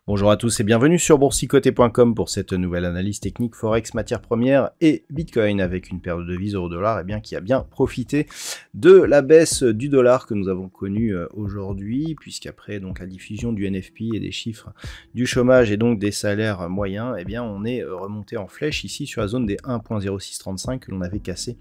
Bonjour à tous et bienvenue sur boursicoté.com pour cette nouvelle analyse technique Forex, matières premières et Bitcoin avec une paire de devises euro-dollar qui a bien profité de la baisse du dollar que nous avons connue aujourd'hui, puisqu'après donc la diffusion du NFP et des chiffres du chômage et donc des salaires moyens, on est remonté en flèche ici sur la zone des 1.0635 que l'on avait cassé.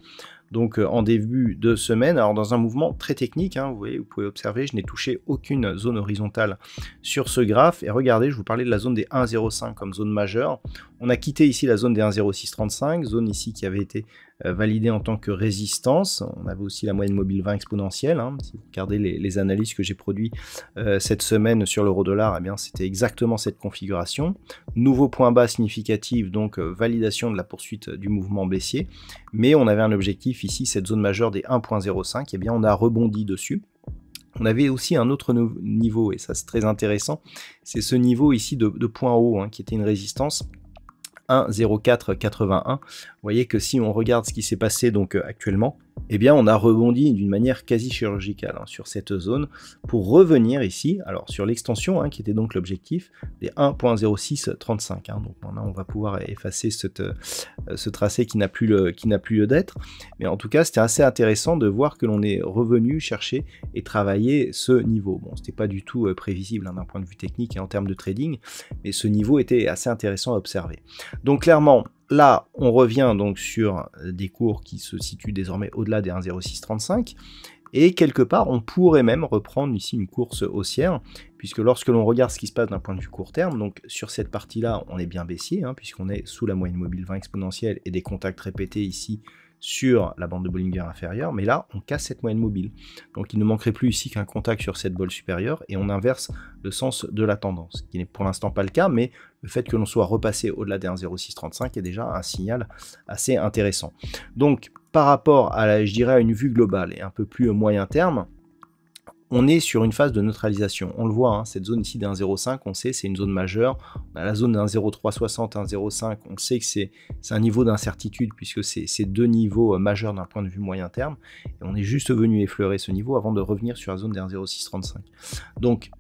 Donc en début de semaine, alors dans un mouvement très technique, vous voyez, vous pouvez observer, je n'ai touché aucune zone horizontale sur ce graphe, et regardez, je vous parlais de la zone des 1.05 comme zone majeure, on a quitté ici la zone des 1.0635, zone ici qui avait été validée en tant que résistance, on avait aussi la moyenne mobile 20 exponentielle, si vous regardez les analyses que j'ai produites cette semaine sur l'euro-dollar, c'était exactement cette configuration, nouveau point bas significatif, donc validation de la poursuite du mouvement baissier, mais on avait un objectif ici, cette zone majeure des 1.05, on a rebondi dessus. On avait aussi un autre niveau, et ça c'est très intéressant, c'est ce niveau ici de point haut, qui était une résistance 1.0481. Vous voyez que si on regarde ce qui s'est passé donc actuellement, on a rebondi d'une manière quasi chirurgicale sur cette zone pour revenir ici, alors sur l'extension qui était donc l'objectif des 1.0635. Donc maintenant on va pouvoir effacer ce tracé qui n'a plus lieu d'être, mais en tout cas c'était assez intéressant de voir que l'on est revenu chercher et travailler ce niveau. Bon, c'était pas du tout prévisible d'un point de vue technique et en termes de trading, mais ce niveau était assez intéressant à observer. Donc clairement, là, on revient donc sur des cours qui se situent désormais au-delà des 1.0635 et quelque part, on pourrait même reprendre ici une course haussière puisque lorsque l'on regarde ce qui se passe d'un point de vue court terme, donc sur cette partie-là, on est bien baissier puisqu'on est sous la moyenne mobile 20 exponentielle et des contacts répétés ici sur la bande de Bollinger inférieure, mais là on casse cette moyenne mobile. Donc il ne manquerait plus ici qu'un contact sur cette bolle supérieure et on inverse le sens de la tendance, ce qui n'est pour l'instant pas le cas, mais le fait que l'on soit repassé au-delà des 1.0635 est déjà un signal assez intéressant. Donc par rapport à, je dirais, à une vue globale et un peu plus moyen terme, on est sur une phase de neutralisation. On le voit, cette zone ici des 1.05, on sait c'est une zone majeure. On a la zone d'un 0.360, 1.05, on sait que c'est un niveau d'incertitude puisque c'est deux niveaux majeurs d'un point de vue moyen terme. Et on est juste venu effleurer ce niveau avant de revenir sur la zone des 1.0635. Donc,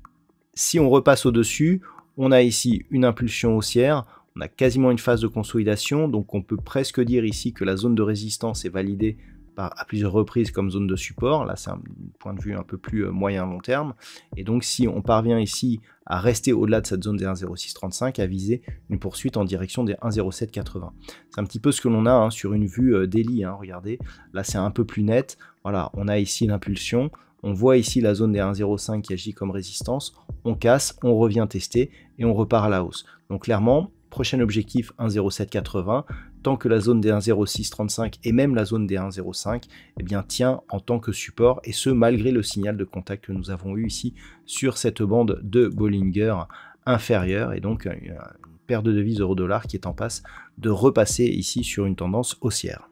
si on repasse au-dessus, on a ici une impulsion haussière. On a quasiment une phase de consolidation. Donc, on peut presque dire ici que la zone de résistance est validée à plusieurs reprises comme zone de support. Là c'est un point de vue un peu plus moyen long terme, et donc si on parvient ici à rester au-delà de cette zone des 1.0635, à viser une poursuite en direction des 1.0780. C'est un petit peu ce que l'on a sur une vue daily, regardez, là c'est un peu plus net, voilà, on a ici l'impulsion, on voit ici la zone des 1.05 qui agit comme résistance, on casse, on revient tester et on repart à la hausse. Donc clairement, prochain objectif 1.0780, tant que la zone des 1.0635 et même la zone des 1.05 tient en tant que support, et ce malgré le signal de contact que nous avons eu ici sur cette bande de Bollinger inférieure, et donc une paire de devises euro-dollar qui est en passe de repasser ici sur une tendance haussière.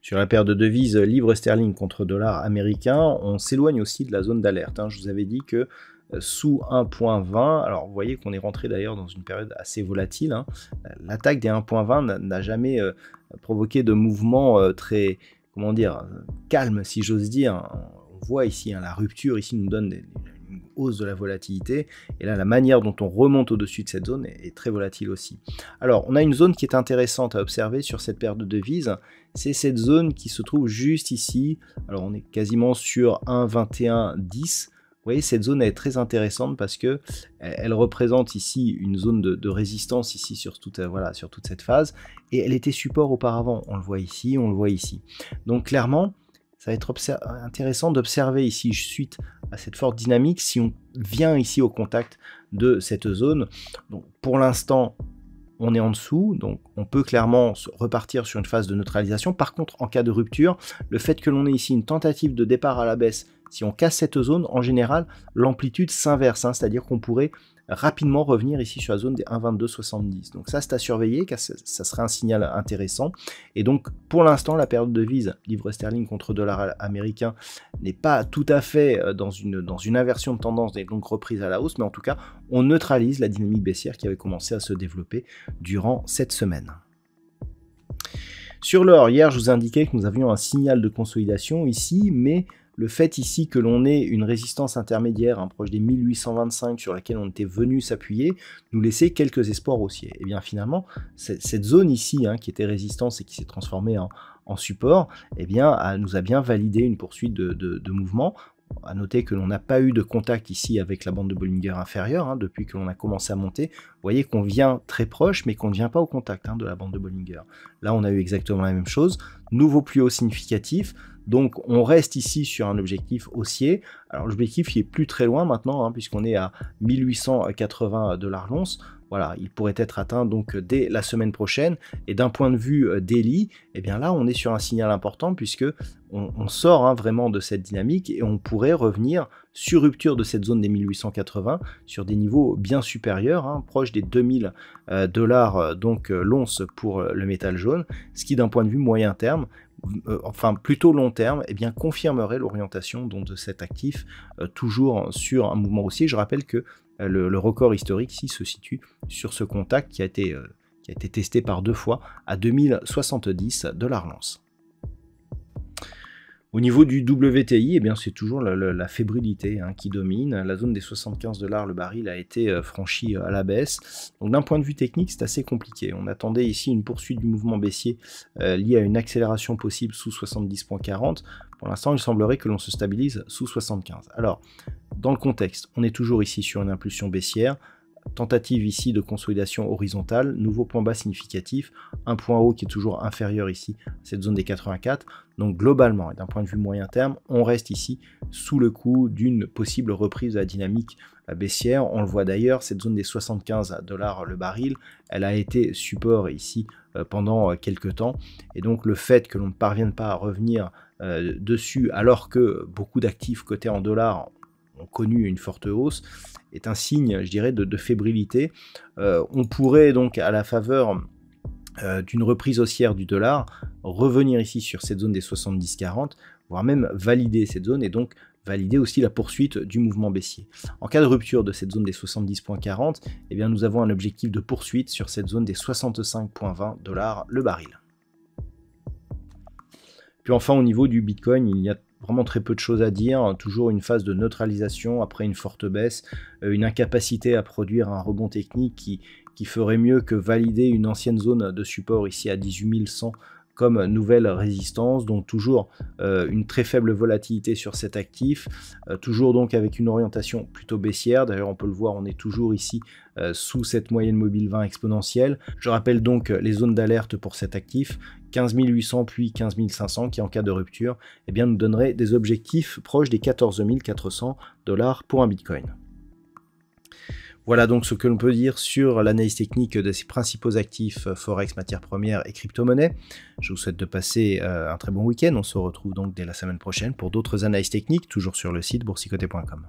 Sur la paire de devises livre sterling contre dollar américain, on s'éloigne aussi de la zone d'alerte. Je vous avais dit que sous 1.20, alors vous voyez qu'on est rentré d'ailleurs dans une période assez volatile, l'attaque des 1.20 n'a jamais provoqué de mouvement très, comment dire, calme si j'ose dire. On voit ici, la rupture ici nous donne une hausse de la volatilité, et là la manière dont on remonte au-dessus de cette zone est très volatile aussi. Alors on a une zone qui est intéressante à observer sur cette paire de devises, c'est cette zone qui se trouve juste ici, alors on est quasiment sur 1.2110. Vous voyez, cette zone est très intéressante parce que elle représente ici une zone de résistance ici sur toute cette phase, et elle était support auparavant. On le voit ici, on le voit ici. Donc clairement, ça va être intéressant d'observer ici, suite à cette forte dynamique, si on vient ici au contact de cette zone. Donc pour l'instant, on est en dessous, donc on peut clairement repartir sur une phase de neutralisation. Par contre, en cas de rupture, le fait que l'on ait ici une tentative de départ à la baisse, si on casse cette zone, en général, l'amplitude s'inverse, c'est-à-dire qu'on pourrait rapidement revenir ici sur la zone des 1,2270. Donc ça, c'est à surveiller, car ça serait un signal intéressant. Et donc, pour l'instant, la période de devise livre sterling contre dollar américain n'est pas tout à fait dans une inversion de tendance, et donc reprise à la hausse, mais en tout cas, on neutralise la dynamique baissière qui avait commencé à se développer durant cette semaine. Sur l'or, hier, je vous indiquais que nous avions un signal de consolidation ici, mais le fait ici que l'on ait une résistance intermédiaire proche des 1825 sur laquelle on était venu s'appuyer, nous laissait quelques espoirs haussiers. Et bien finalement, cette zone ici, qui était résistance et qui s'est transformée en support, nous a bien validé une poursuite de mouvement. À noter que l'on n'a pas eu de contact ici avec la bande de Bollinger inférieure depuis que l'on a commencé à monter. Vous voyez qu'on vient très proche, mais qu'on ne vient pas au contact de la bande de Bollinger. Là, on a eu exactement la même chose. Nouveau plus haut significatif. Donc, on reste ici sur un objectif haussier. Alors, l'objectif, il est plus très loin maintenant, puisqu'on est à 1880 $ l'once. Voilà, il pourrait être atteint donc dès la semaine prochaine. Et d'un point de vue daily, là, on est sur un signal important puisque on sort vraiment de cette dynamique et on pourrait revenir sur rupture de cette zone des 1880 sur des niveaux bien supérieurs, proches des 2000 $ donc l'once pour le métal jaune, ce qui d'un point de vue moyen terme, enfin plutôt long terme, confirmerait l'orientation de cet actif toujours sur un mouvement haussier. Je rappelle que le record historique ici se situe sur ce contact qui a été testé par 2 fois à 2070 $ l'once. Au niveau du WTI, c'est toujours la fébrilité qui domine. La zone des 75 $ le baril a été franchie à la baisse. Donc d'un point de vue technique, c'est assez compliqué. On attendait ici une poursuite du mouvement baissier liée à une accélération possible sous 70,40. Pour l'instant, il semblerait que l'on se stabilise sous 75. Alors, dans le contexte, on est toujours ici sur une impulsion baissière. Tentative ici de consolidation horizontale, nouveau point bas significatif, un point haut qui est toujours inférieur ici à cette zone des 84. Donc globalement, et d'un point de vue moyen terme, on reste ici sous le coup d'une possible reprise de la dynamique baissière. On le voit d'ailleurs, cette zone des 75 $ le baril, elle a été support ici pendant quelques temps. Et donc le fait que l'on ne parvienne pas à revenir dessus alors que beaucoup d'actifs cotés en dollars ont connu une forte hausse, est un signe, je dirais, de fébrilité. On pourrait donc, à la faveur d'une reprise haussière du dollar, revenir ici sur cette zone des 70,40, voire même valider cette zone et donc valider aussi la poursuite du mouvement baissier. En cas de rupture de cette zone des 70,40, nous avons un objectif de poursuite sur cette zone des 65,20 $ le baril. Puis enfin, au niveau du Bitcoin, il y a vraiment très peu de choses à dire, toujours une phase de neutralisation après une forte baisse, une incapacité à produire un rebond technique qui ferait mieux que valider une ancienne zone de support ici à 18 100 comme nouvelle résistance, donc toujours une très faible volatilité sur cet actif, toujours donc avec une orientation plutôt baissière. D'ailleurs on peut le voir, on est toujours ici sous cette moyenne mobile 20 exponentielle. Je rappelle donc les zones d'alerte pour cet actif, 15 800 puis 15 500 qui en cas de rupture nous donnerait des objectifs proches des 14 400 $ pour un Bitcoin. Voilà donc ce que l'on peut dire sur l'analyse technique de ces principaux actifs Forex, matières premières et crypto-monnaies. Je vous souhaite de passer un très bon week-end. On se retrouve donc dès la semaine prochaine pour d'autres analyses techniques, toujours sur le site boursicoté.com.